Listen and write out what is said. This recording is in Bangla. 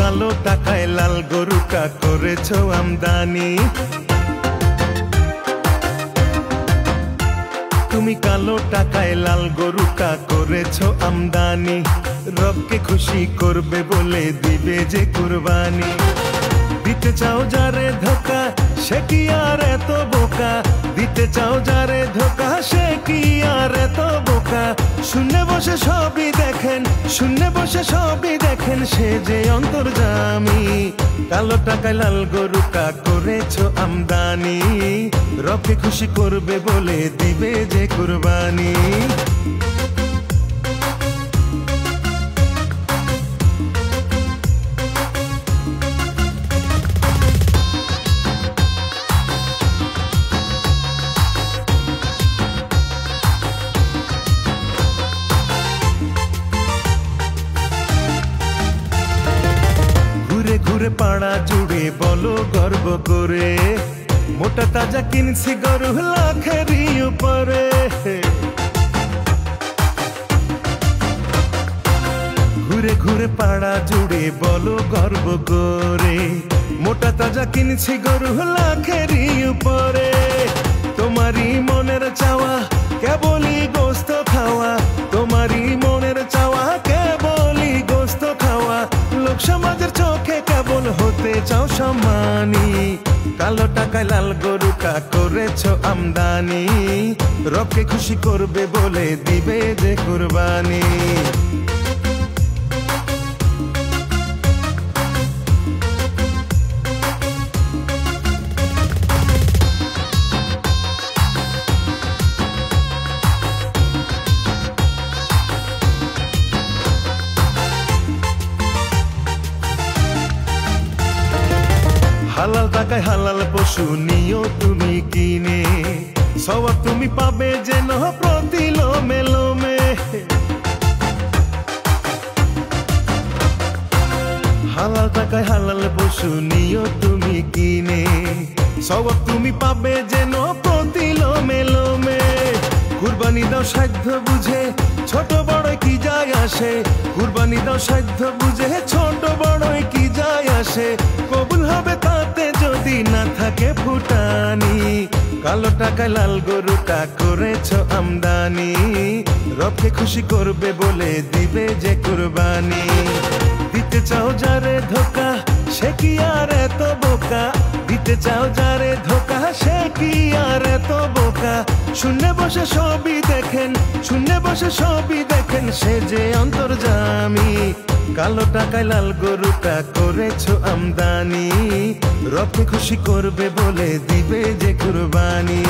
কালো টাকায় লাল গরুটা করেছো আমদানি। তুমি কালো টাকায় লাল গরুটা করেছো আমদানি। রবকে খুশি করবে বলে দিবে যে কুরবানি। দিতে চাও যারে ধোকা সে কি আর এত বোকা। দিতে চাও যারে ধোকা সে কি আর এত বোকা। শূন্যে বসে সবই দেখেন, শূন্যে বসে সবই দেখেন, সে যে অন্তর্যামী। কালো টাকায় লাল গরুটা করেছো আমদানি। রবকে খুশি করবে বলে দিবে যে কুরবানি। ঘুরে পাড়া জুড়ে বলো গর্ব করে, মোটা তাজা কিনছি গরু লাখেরই উপরে। ঘুরে ঘুরে পাড়া জুড়ে বলো গর্ব করে, মোটা তাজা কিনছি গরু লাখেরই উপরে। তোমারই মনের চাওয়া কেবলই গোস্ত খাওয়া, তোমারই মনের চাওয়া কেবলই গোস্ত খাওয়া। লোক সমাজের চোখে কেবল হতে চাও সম্মানী। কালো টাকায় লাল গরুটা করেছো আমদানি। রবকে খুশি করবে বলে দিবে যে কুরবানি। হালাল টাকায় হালাল পশু নিও তুমি কিনে, সওয়াব তুমি পাবে যেন প্রতি লোমে লোমে। হালাল টাকায় হালাল পশু নিও তুমি কিনে, সওয়াব তুমি পাবে যেন প্রতি লোমে লোমে। কুরবানি দাও সাধ্য বুঝে, ছোট বড় কি যায় আসে। কুরবানি দাও সাধ্য বুঝে, ছোট বড় কি যায় আসে। কবুল হবে তাতে যদি না থাকে ফুটানি। কালো টাকায় লাল গরুটা করেছো আমদানি। রবকে খুশি করবে বলে দিবে যে কুরবানি। দিতে চাও যারে ধোকা সে কি আর এত বোকা। দিতে চাও যারে ধোকা সে কি আর এত বোকা। শূন্যে বসে সবই দেখেন, শূন্যে বসে সবই দেখেন, সে যে অন্তর্যামী। কালো টাকায় লাল গরুটা করেছো আমদানি। রবকে খুশি করবে বলে দিবে যে কুরবানি।